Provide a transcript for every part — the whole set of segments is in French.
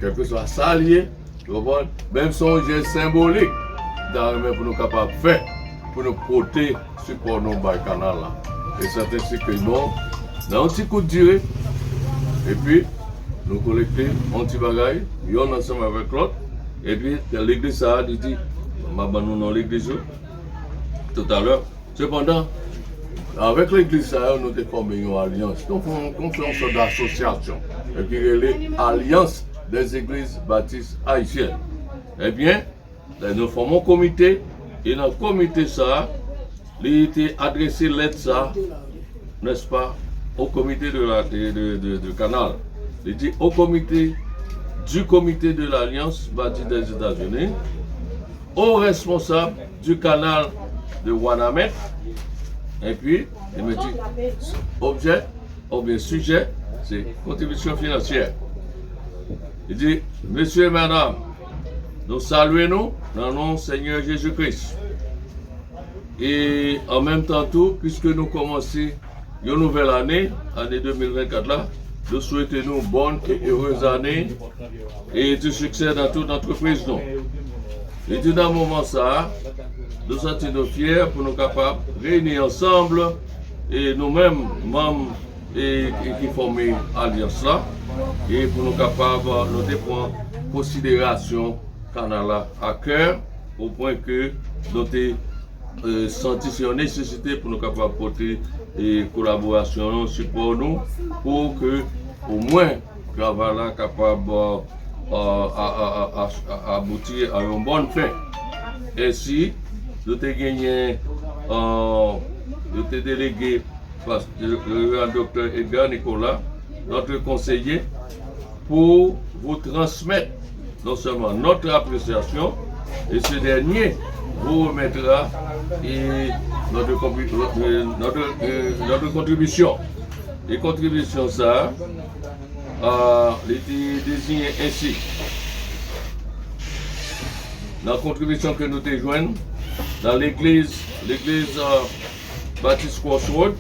Quel que soit ça lié, même son geste symbolique, pour nous capables de faire, pour nous porter support nos canal là. Et c'est ainsi que nous, dans un petit coup de durée, et puis nous collecter un petit bagage, nous ensemble avec l'autre, et puis l'église ça a dit, nous dans l'église tout à l'heure. Cependant, avec l'église, nous avons formé une alliance. Nous faisons une sorte d'association. Et puis, l'Alliance des églises baptistes haïtiennes. Eh bien, nous formons un comité. Et dans le comité, ça, il a été adressé l'aide, ça, n'est-ce pas, au comité de canal. Il dit au comité de l'Alliance baptiste des États-Unis, aux responsables du canal de Wanamet. Et puis, il me dit, objet, ou bien sujet, c'est contribution financière. Il dit, monsieur et madame, nous saluons dans le nom du Seigneur Jésus-Christ. Et en même temps tout, puisque nous commençons une nouvelle année, année 2024 là, nous souhaitons une bonne et heureuse année et du succès dans toute entreprise. Et dit dans le moment ça, nous sommes fiers pour nous capables de réunir ensemble et nous-mêmes, membres qui forment l'alliance là, et pour nous capables de prendre considération canal à cœur, au point que nous avons senti une nécessité pour nous capables de porter collaboration, support nous, pour que au moins le travail capable aboutir à une bonne fin. Ainsi, nous avons gagné, nous avons délégué le docteur Edgar Nicolas, notre conseiller, pour vous transmettre non seulement notre appréciation, et ce dernier vous remettra notre contribution. Les contributions, ça, est désigné ainsi. La contribution que nous joignons dans l'église Baptiste Crossroad,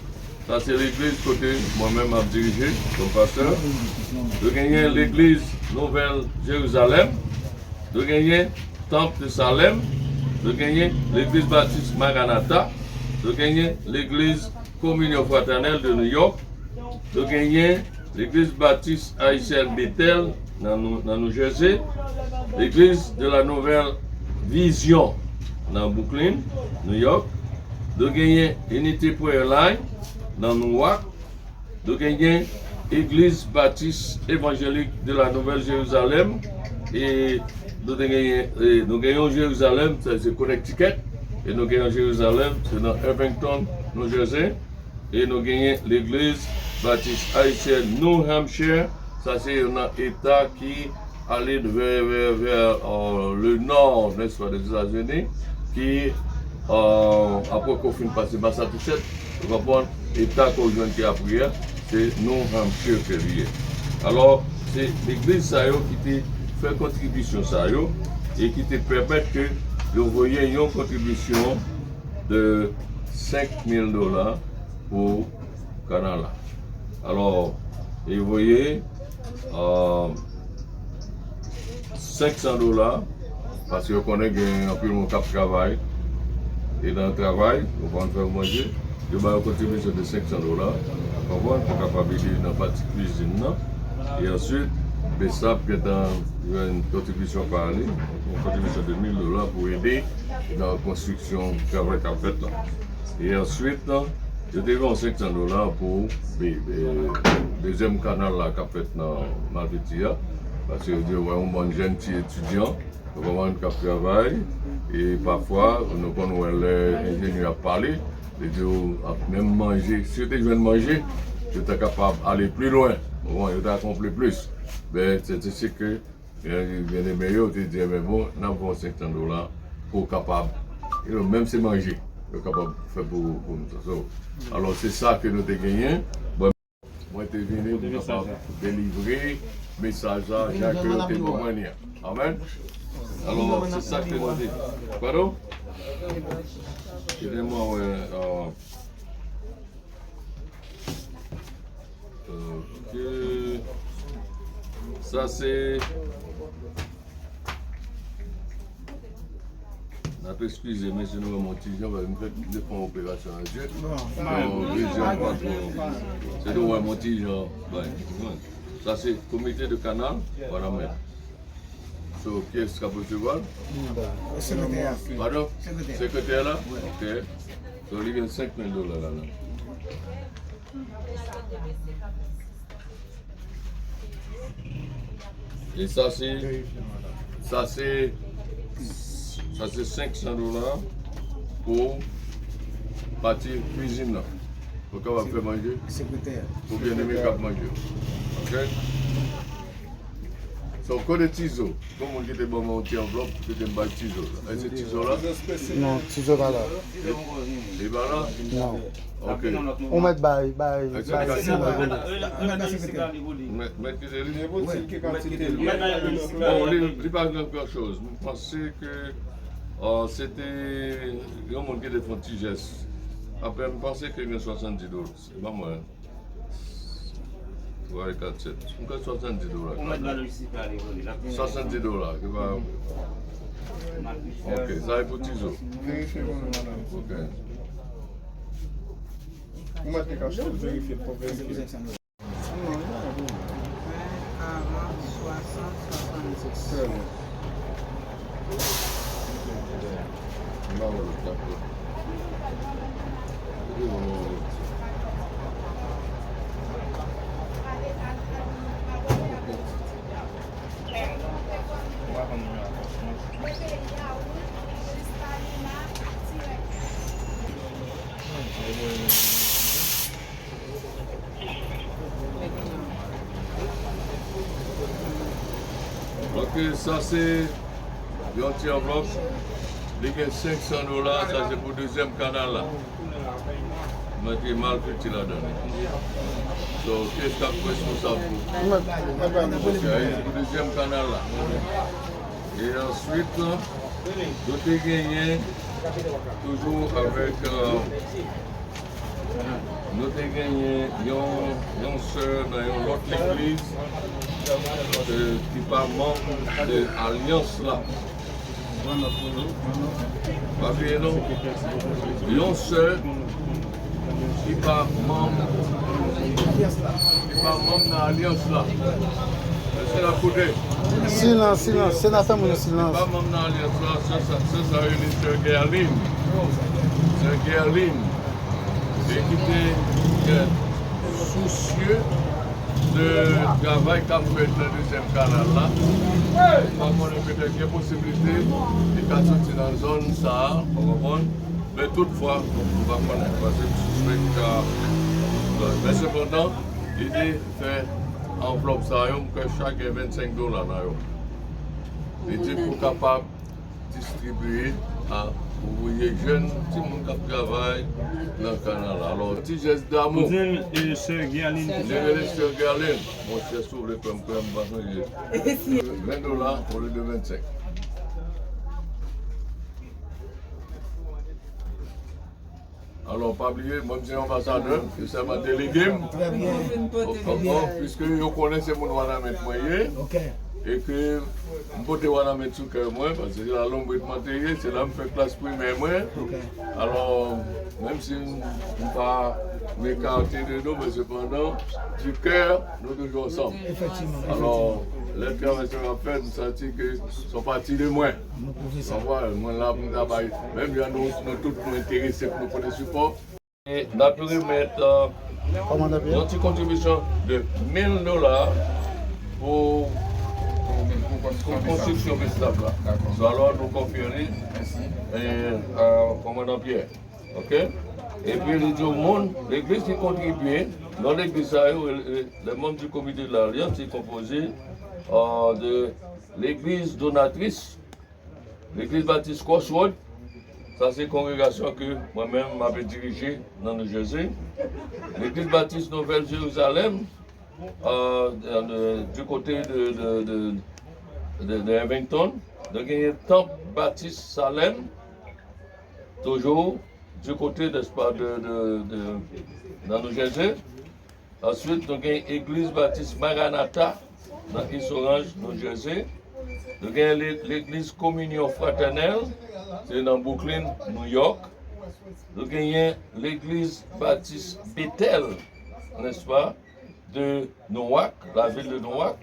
ça c'est l'église côté moi-même à diriger comme pasteur. Nous gagnons l'église Nouvelle Jérusalem, nous gagnons Temple de Salem, nous gagnons l'église Baptiste Maranatha, nous gagnons l'église Communion Fraternelle de New York, nous gagnons l'église Baptiste haïtienne Bethel dans New Jersey, l'église de la Nouvelle Vision dans Brooklyn, New York, nous gagnons Unity Prayer Line dans Newark, nous gagnons Église Baptiste évangélique de la Nouvelle Jérusalem et nous gagnons Jérusalem, c'est Connecticut, et nous gagnons Jérusalem, c'est dans Irvington, New Jersey, et nous gagnons l'église Baptiste haïtienne New Hampshire, ça c'est un état qui allait vers le nord, n'est-ce pas, des États-Unis, qui après qu'on finisse passer Massachusetts, on va prendre l'état qu'on joue qui a prière, c'est New Hampshire qui est lié. Alors, c'est l'église qui fait contribution et qui te permet que vous voyez une contribution de $5,000 pour Canada. Alors, et vous voyez $500 parce que vous connaissez un peu mon cap de travail. Et dans le travail, vous pouvez faire manger, vous avez une contribution de $500 pour capable dans la partie cuisine. Et ensuite, ça peut être une contribution par année, une contribution de $1,000 pour aider dans la construction du travail qu'a fait. Et ensuite, je devais $500 pour le deuxième canal qu'a fait dans Malvitia, parce que je vois un bon jeune étudiant, vraiment qui travaille, et parfois, nous connaissons l'ingénieur parler, et même manger, si tu viens de manger, tu es capable d'aller plus loin, tu as accompli plus. Mais c'est ici que les meilleurs te disent, mais bon, nous avons $500 pour capable, même si manger, capable de faire pour nous. Alors c'est ça que nous avons gagné. Moi, je suis venu pour délivrer le message à Jacques de témoigner. Amen. Alors c'est ça que nous avons dit. Pardon? Excusez-moi, Ça c'est. Excusez, mais si nous remontons, on va faire une opération à Dieu. C'est nous remontons. Ça c'est comité de canal. Voilà, mais. So, qui est-ce qu'on peut se voir? Secrétaire. Pardon? Secrétaire là? Ok. So, il y a $5 000 là. Et ça c'est 500 $ pour partir cuisine là. Pour qu'on va faire manger. Secrétaire. Pour bien aimer qu'à manger. Ok? So, code de tiso. Comme on dit, bon, mon petit enveloppe, c'est un bas tiso. Et ce tiso là? Non, tiso pas là. Et ben là? Non. Ok. On met bail. Mais il pas grand chose. Je pensais que c'était un monde qui a fait un petit geste. Après, je pensais qu'il y avait 70 $. C'est pas moi. 3, 4, 7. Encore 70 $. 70 $. Ok, ça est pour Tizo. Ok. Vous mettez quelque chose, vérifiez pour vérifier. 40, 60, 66. Très bien. Ok, ça c'est un petit enveloppe. Il y a 500 $, ça c'est pour le deuxième canal là. Je mal petit là-dedans. Donc, qu'est-ce que tu as ça pour? C'est pour le deuxième canal là. Et ensuite, nous avons gagné toujours avec. Nous avons gagné une soeur dans l'autre église qui n'est pas membre de l'alliance là. Papier non? Une soeur qui n'est pas membre de l'alliance là. C'est la côté. Silence, sénateur, mon silence. Pas membre de l'alliance là, ça une sœur Gerline. Sœur Gerline. Et qui était soucieux de travail qu'a fait dans le deuxième canal là. On a peut-être des possibilités de sortir dans la zone ça, mais toutefois, on va connaître parce que mais cependant, l'idée fait enveloppe ça, que chaque $25 là. L'idée pour capable distribuer à ouvriers jeunes, tout le monde qui travaille dans le canal. Alors, petit geste d'amour. Vous êtes Sœur Gerline. Les Sœur Gerline, mon cher s'ouvre comme $20 au lieu de 25. Alors, pas oublier, moi je suis ambassadeur, c'est ma délégué. Très bien. Puisque vous connaissez mon moyen. Ok. Et que je peux mettre sous cœur moi, parce que la longue de matériel, c'est là que je fais classe primaire moi. Alors, même si je ne pas m'écarter de nous, mais cependant, du cœur, nous toujours ensemble. Effectivement. Alors, les interventions à faire, nous sentons qu'ils sont partis de moi. Nous pouvons ça. On voit, moi là, pour travailler. Même nous tous intéressés pour nous prendre le support. Et nous avons pu mettre Comment on appelle? une petite contribution de $1000 pour construction de ce là. Alors nous confions au commandant Pierre. Ok? Et puis il dit au monde, l'église qui contribue, dans l'église, les membres du comité de l'Alliance est composé de l'église donatrice, l'église baptiste Crossroad. Ça c'est une congrégation que moi-même m'avais dirigée dans le Jersey. L'église baptiste Nouvelle Jérusalem, du côté de Havington. Donc il y a le temple baptiste Salem, toujours du côté dans le Jersey. Ensuite, il y a l'église baptiste Maranatha dans East Orange, New Jersey. Nous avons l'église Communion Fraternelle, c'est dans Brooklyn, New York. Nous avons l'église Baptiste Bethel, n'est-ce pas, de Newark, la ville de Newark.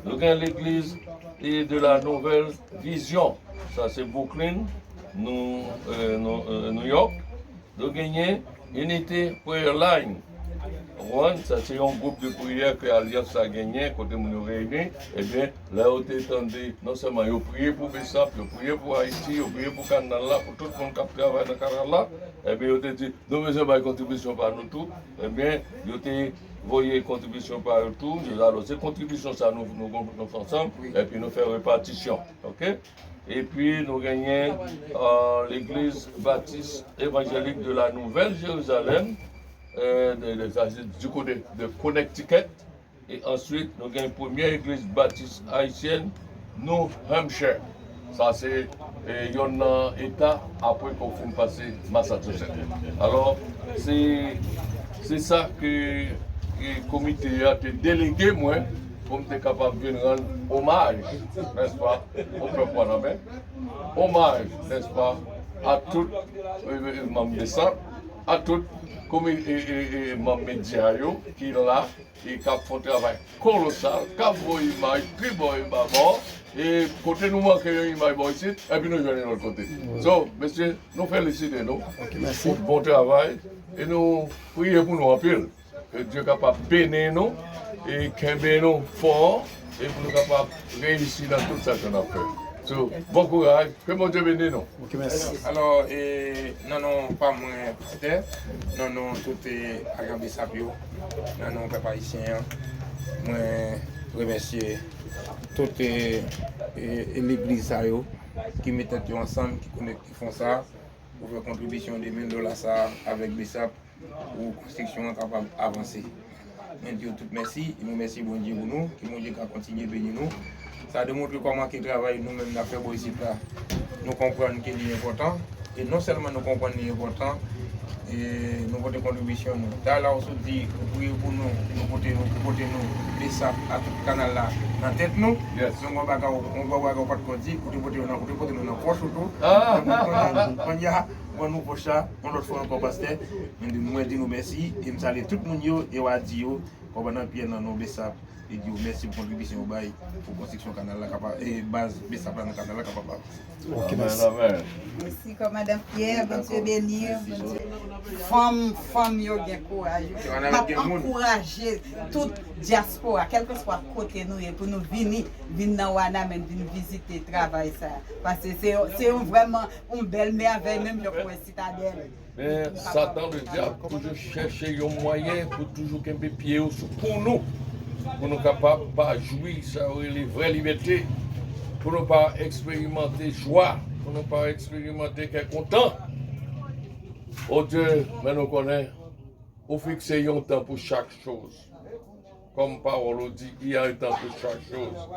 Nous avons l'église de la Nouvelle Vision, ça c'est Brooklyn, New York. Nous avons Unité Prayer Line. Ça c'est un groupe de prière que l'Alliance a gagné, côté nous réunis. Eh bien, là où tu entendais, non seulement ils ont prié pour Bessap, ils ont prié pour Haïti, ils ont prié pour Canada, pour tout le monde qui travaille dans le Canada. Eh bien, ils ont dit, nous avons besoin de contribution par nous tous. Eh bien, ils ont envoyé contribution par nous tous. Alors, ces contributions, ça nous faisons ensemble, et puis nous faisons répartition. OK? Et puis, nous gagnons l'église baptiste évangélique de la Nouvelle-Jérusalem. Du côté de Connecticut, et ensuite nous avons une première église baptiste haïtienne, New Hampshire. Ça c'est un état après qu'on finit passer Massachusetts. Alors c'est ça que le comité a été délégué moi pour être capable de rendre hommage, n'est-ce pas, au peuple panamien, hommage, n'est-ce pas, à tous les membres de ça, à tous comme les membres médias qui sont là et qui font un travail colossal, qui font une image, qui font une image, et côté nous manque une image ici, et puis nous venons de l'autre côté. Donc, monsieur, nous félicitons nous pour le bon travail et nous prions pour nous en pile. Que Dieu est capable de bénir nous et qu'il nous fort et pour nous capables de réussir dans tout ça qu'on a fait. So, bon courage, que mon Dieu bénisse nous. Ok, merci. Alors, non, pas moi, pasteur. Non, tout est à Bessap, non, papa ici. Moi, remercier toute l'église qui mettent tout ensemble, qui font ça, pour faire contribution de $1000 ça avec Bessap pour construction capable d'avancer. Nous disons tout merci, et nous remercions bon Dieu pour nous, que mon Dieu continue de bénir nous. Ça démontre comment il travaille nous-mêmes dans faire ici là. Nous comprenons qu'il est important et non seulement nous comprenons qu'il est important et nous avons des contributions. Là on se dit pour nous porter nous Bessap à tout le canal là dans la tête nous. On va voir pas de dire pour nous dans poche tout. On y a nous prochain on autre fois encore pasteur nous dit nous merci et nous saluer tout le monde et va dire qu'on va dans pied dans nos Bessap. Et Dieu merci pour contribution au bail pour construction canal là capable et base Bessap dans canal là capable. Ok, merci. Merci comme Madame Pierre, bon Dieu bénir, bon Dieu. Femme yo gen courage. M'a encourager toute diaspora, quel que soit côté nous pour nous venir dans Wanamen, venir visiter travail ça parce que c'est vraiment une belle merveille même pour une citadelle. Mais Satan le diable toujours chercher un moyen pour toujours qu'un pied pour nous. Pour nous capables de jouir ça les vraies libertés, pour nous pas expérimenter joie, pour nous pas expérimenter quelque content. Oh Dieu, mais nous connaissons, on fixe un temps pour chaque chose. Comme parole dit, il y a un temps pour chaque chose.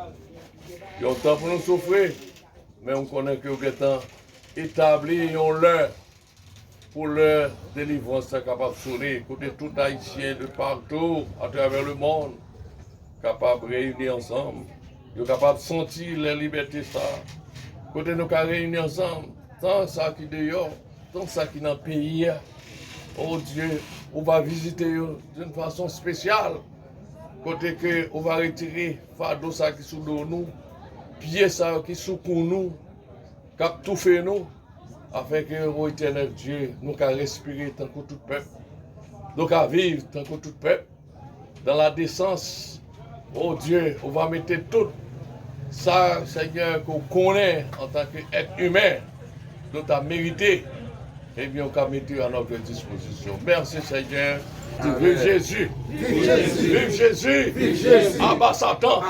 Il y a un temps pour nous souffrir, mais on connaît que le temps établi et on l'heure pour leur délivrance capable de sonner, côté tout haïtien de partout, à travers le monde. Capable de réunir ensemble, nous sommes capables de sentir la liberté ça. Côté nous sommes réunis ensemble, tant ça qui est dehors, tant ça qui est dans le pays. Oh Dieu, on va visiter d'une façon spéciale. Côté que on va retirer fardeau ça qui sous nous, pieds ça qui sous nous, cap tout fait nous, afin que au éternel Dieu nous puissions respirer tant que tout peuple, nous puissions vivre tant que tout peuple, dans la décence. Oh Dieu, on va mettre tout ça, Seigneur, qu'on connaît en tant qu'être humain, nous t'as mérité, et bien on va mettre à notre disposition. Merci Seigneur. Vive Jésus! Vive Jésus! Vive Jésus! Vive Jésus! Abat Satan!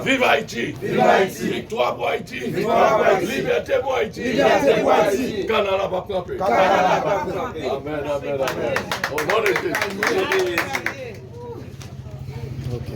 Vive Haïti! Vive Haïti! Victoire pour Haïti! Victoire pour Haïti! Liberté pour Haïti! Liberté pour Haïti! Canada va camper! Canada va camper! Amen, amen, amen. Au nom de Jésus! Ok.